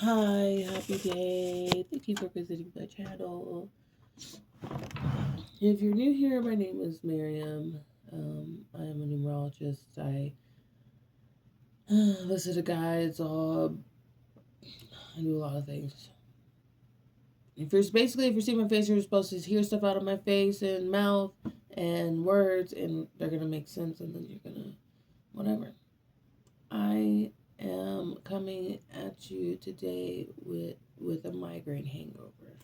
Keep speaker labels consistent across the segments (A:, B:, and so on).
A: Hi, happy day. Thank you for visiting my channel. If you're new here, my name is Miriam. I am a numerologist. I listen to guides. I do a lot of things. If you see my face, you're supposed to hear stuff out of my face and mouth and words, and they're gonna make sense, and then you're gonna whatever. I am coming at you today with a migraine hangover.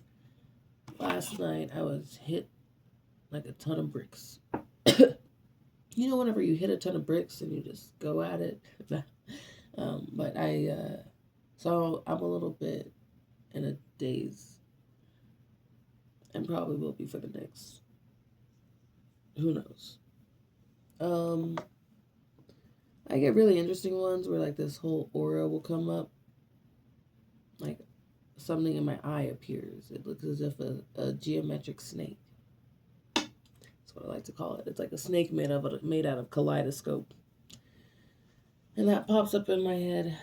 A: Last night I was hit like a ton of bricks. Whenever you hit a ton of bricks and you just go at it. But so I'm a little bit in a daze and probably will be for the next, who knows. Um, I get really interesting ones where like this whole aura will come up, like something in my eye appears. It looks as if a geometric snake. That's what I like to call it. It's like a snake made out of kaleidoscope. And that pops up in my head.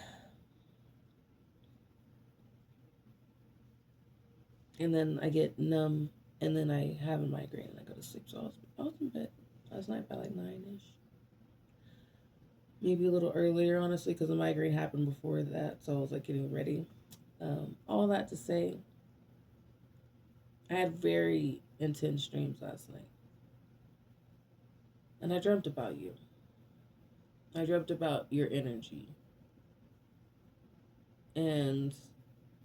A: And then I get numb, and then I have a migraine, and I go to sleep. So I was in bed last night by like 9ish. Maybe a little earlier, honestly, because the migraine happened before that. So I was like getting ready. All that to say, I had very intense dreams last night. And I dreamt about you. I dreamt about your energy and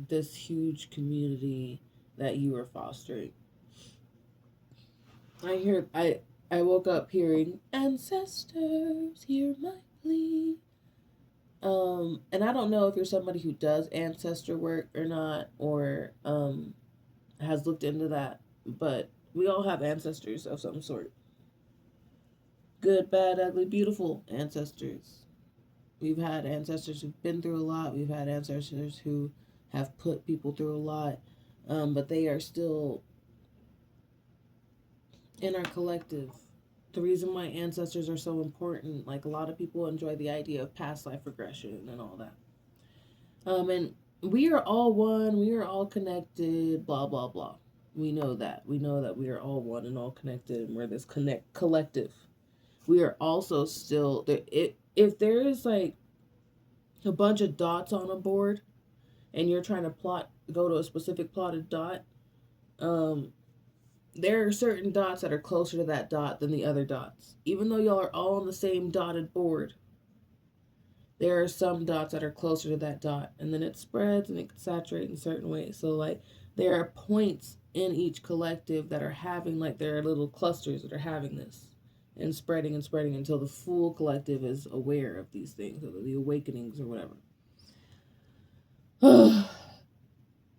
A: this huge community that you were fostering. I woke up hearing ancestors hear my plea. And I don't know if you're somebody who does ancestor work or not, or has looked into that, but we all have ancestors of some sort. Good, bad, ugly, beautiful ancestors. We've had ancestors who've been through a lot. We've had ancestors who have put people through a lot, but they are still in our collective. The reason why ancestors are so important, like a lot of people enjoy the idea of past life regression and all that. And we are all one, we are all connected, blah, blah, blah. We know that. We know that we are all one and all connected, and we're this collective. We are also still, if there is like a bunch of dots on a board and you're trying to go to a specific plotted dot, um, there are certain dots that are closer to that dot than the other dots. Even though y'all are all on the same dotted board, there are some dots that are closer to that dot, and then it spreads and it can saturate in certain ways. So like there are points in each collective that are having, like, there are little clusters that are having this and spreading until the full collective is aware of these things, or the awakenings or whatever.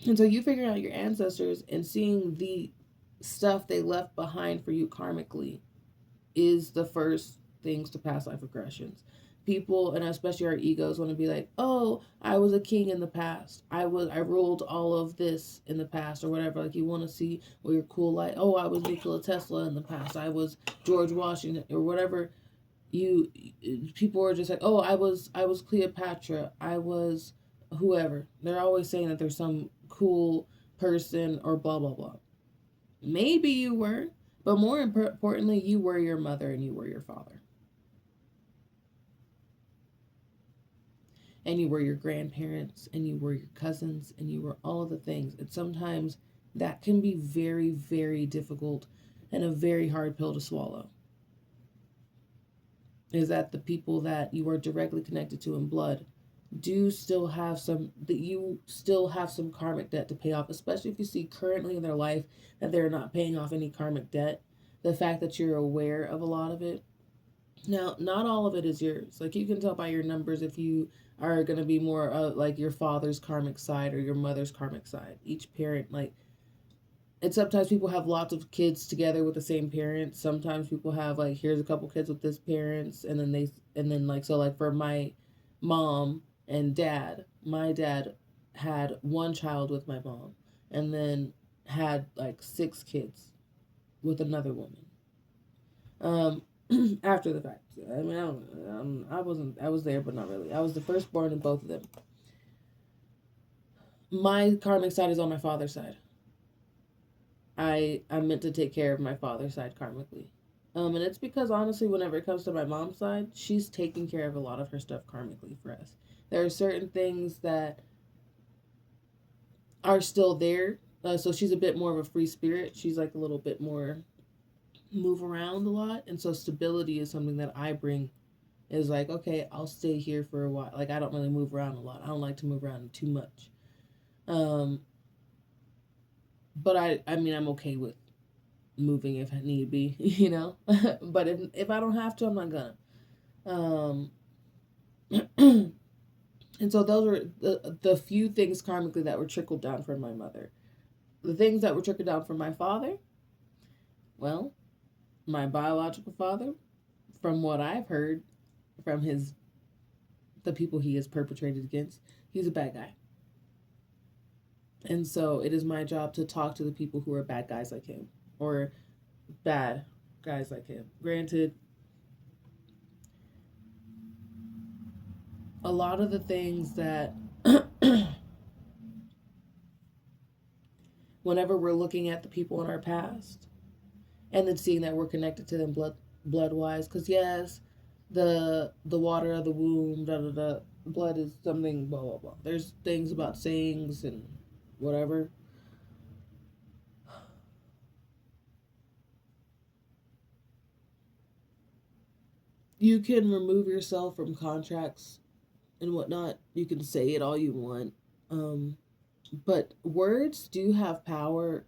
A: And so you figuring out your ancestors and seeing the stuff they left behind for you karmically is the first things to past life regressions. People, and especially our egos, want to be like, oh, I was a king in the past. I ruled all of this in the past, or whatever. Like, you want to see what you're cool, like, oh, I was Nikola Tesla in the past. I was George Washington, or whatever. People are just like, oh, I was Cleopatra. I was whoever. They're always saying that there's some cool person or blah blah blah. Maybe you were, but more importantly, you were your mother and you were your father. And you were your grandparents and you were your cousins and you were all of the things. And sometimes that can be very, very difficult and a very hard pill to swallow. Is that the people that you are directly connected to in blood do still have some, that you still have some karmic debt to pay off, especially if you see currently in their life that they're not paying off any karmic debt. The fact that you're aware of a lot of it. Now, not all of it is yours. Like, you can tell by your numbers if you are going to be more like your father's karmic side or your mother's karmic side. Each parent, like, and sometimes people have lots of kids together with the same parents. Sometimes people have, like, here's a couple kids with this parents, and then like, so like for my mom and dad, my dad had one child with my mom, and then had like 6 kids with another woman. After the fact, I mean, I don't, I was there, but not really. I was the firstborn in both of them. my karmic side is on my father's side. I'm meant to take care of my father's side karmically. And it's because honestly, whenever it comes to my mom's side, she's taking care of a lot of her stuff karmically for us. There are certain things that are still there. So she's a bit more of a free spirit. She's like a little bit more move around a lot. And so stability is something that I bring, is like, okay, I'll stay here for a while. Like, I don't really move around a lot. I don't like to move around too much. Um, but I mean, I'm okay with moving if need be, you know. But if I don't have to, I'm not gonna. Um, and so those are the few things karmically that were trickled down from my mother. The things that were trickled down from my father, well, my biological father, from what I've heard from the people he has perpetrated against, he's a bad guy. And so it is my job to talk to the people who are bad guys like him, or bad guys like him. Granted, a lot of the things that whenever we're looking at the people in our past and then seeing that we're connected to them blood wise, because yes, the water of the womb, da da da, blood is something, blah blah blah. There's things about sayings and whatever. You can remove yourself from contracts and whatnot. You can say it all you want. But words do have power.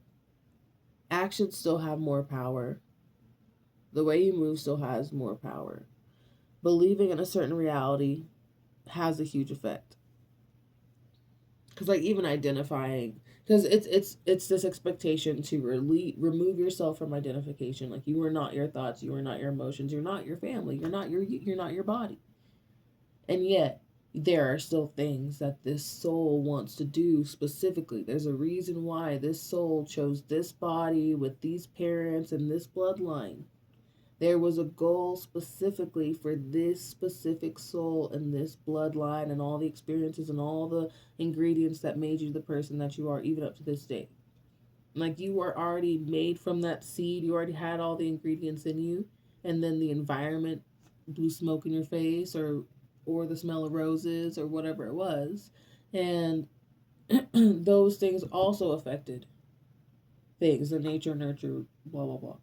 A: Actions still have more power. The way you move still has more power. Believing in a certain reality has a huge effect. Because like even identifying, because it's this expectation to remove yourself from identification. Like, you are not your thoughts, you are not your emotions, you're not your family, you're not your body. And yet there are still things that this soul wants to do specifically. There's a reason why this soul chose this body with these parents and this bloodline. There was a goal specifically for this specific soul and this bloodline and all the experiences and all the ingredients that made you the person that you are, even up to this day. Like, you were already made from that seed, you already had all the ingredients in you, and then the environment blew smoke in your face, or the smell of roses, or whatever it was. And those things also affected things, the nature, nurture, blah, blah, blah.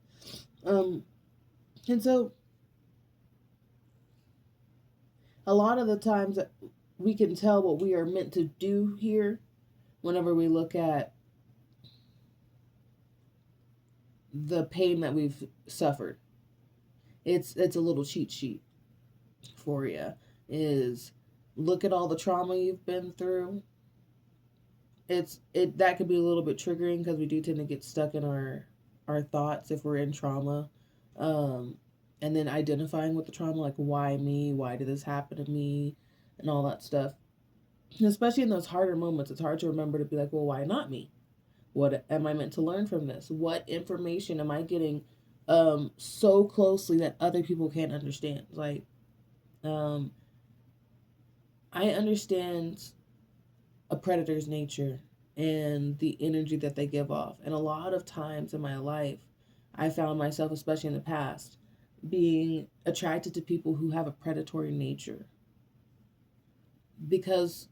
A: And so a lot of the times we can tell what we are meant to do here whenever we look at the pain that we've suffered. It's a little cheat sheet for you. Is look at all the trauma you've been through. It that could be a little bit triggering because we do tend to get stuck in our thoughts if we're in trauma. Um, and then identifying with the trauma, like, why me? Why did this happen to me? And all that stuff. And especially in those harder moments, it's hard to remember to be like, well, why not me? What am I meant to learn from this? What information am I getting so closely that other people can't understand? Like, um, I understand a predator's nature and the energy that they give off. And a lot of times in my life, I found myself, especially in the past, being attracted to people who have a predatory nature. Because,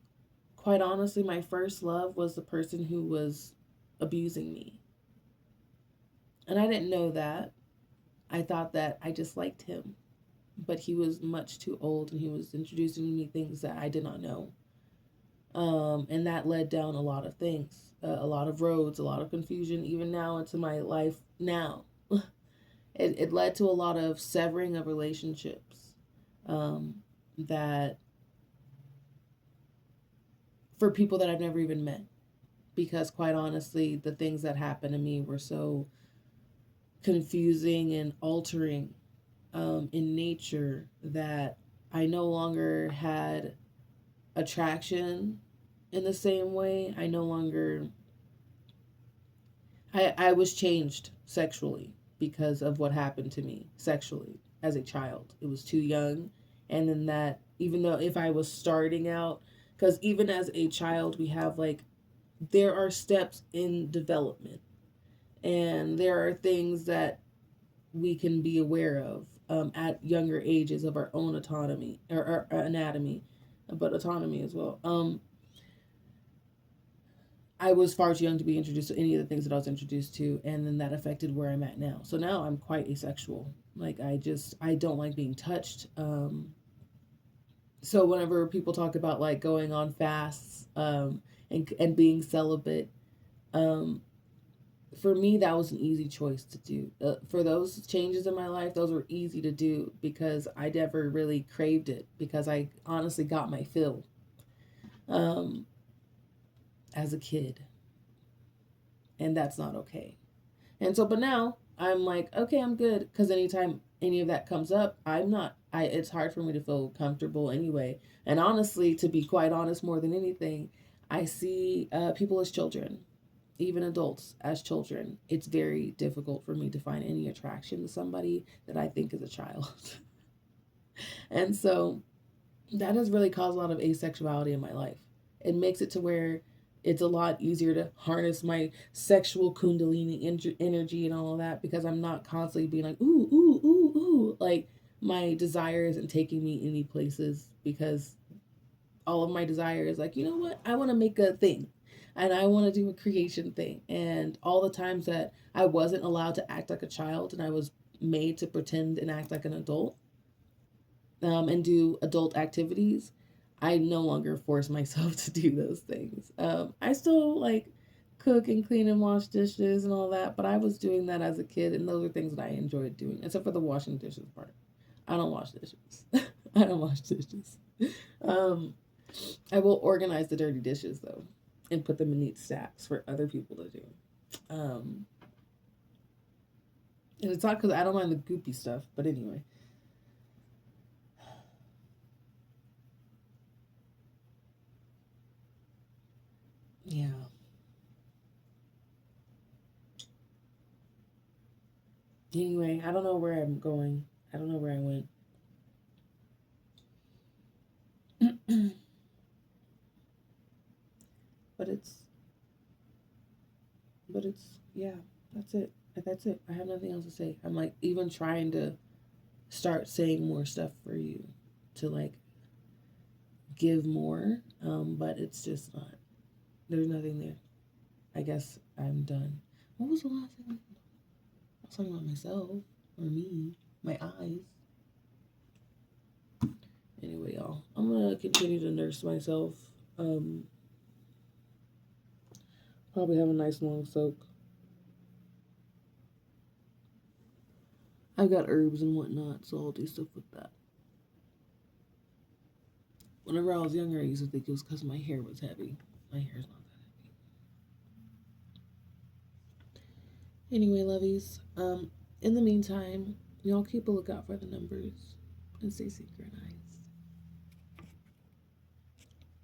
A: quite honestly, my first love was the person who was abusing me. And I didn't know that. I thought that I just liked him. But he was much too old and he was introducing me things that I did not know. And that led down a lot of things, a lot of roads, a lot of confusion, even now into my life now. It led to a lot of severing of relationships that for people that I've never even met. Because quite honestly, the things that happened to me were so confusing and altering in nature that I no longer had attraction in the same way. I no longer, I was changed sexually because of what happened to me sexually as a child. It was too young. And then that, even though if I was starting out, because even as a child, we have like there are steps in development, and there are things that we can be aware of at younger ages of our own autonomy or anatomy, but autonomy as well. I was far too young to be introduced to any of the things that I was introduced to, and then that affected where I'm at now. So now I'm quite asexual. Like I don't like being touched. So whenever people talk about like going on fasts and being celibate, um, for me that was an easy choice to do. For those changes in my life, those were easy to do because I never really craved it because I honestly got my fill um, as a kid, and that's not okay. And so, but now I'm like, okay, I'm good because anytime any of that comes up, I'm not. It's hard for me to feel comfortable anyway. And honestly, to be quite honest, more than anything, I see people as children, even adults as children. It's very difficult for me to find any attraction to somebody that I think is a child. And so that has really caused a lot of asexuality in my life. It makes it to where it's a lot easier to harness my sexual kundalini energy and all of that because I'm not constantly being like, ooh, ooh, ooh, ooh. Like, my desire isn't taking me any places because all of my desire is like, you know what? I want to make a thing and I want to do a creation thing. And all the times that I wasn't allowed to act like a child and I was made to pretend and act like an adult, and do adult activities, I no longer force myself to do those things. I still like cook and clean and wash dishes and all that, but I was doing that as a kid, and those are things that I enjoyed doing, except for the washing dishes part. I don't wash dishes. I don't wash dishes. Um, I will organize the dirty dishes though, and put them in neat stacks for other people to do. Um, and it's not because I don't mind the goopy stuff, but anyway. Yeah. Anyway, I don't know where I'm going. I don't know where I went. but it's yeah, that's it. That's it. I have nothing else to say. I'm like even trying to start saying more stuff for you to like give more, but it's just not. There's nothing there. I guess I'm done. What was the last thing? I was talking about myself or me, my eyes. Anyway, y'all, I'm gonna continue to nurse myself. Um, Probably have a nice long soak. I've got herbs and whatnot, so I'll do stuff with that. Whenever I was younger, I used to think it was because my hair was heavy. My hair's not that heavy. Anyway, lovies, in the meantime, y'all keep a lookout for the numbers and stay synchronized.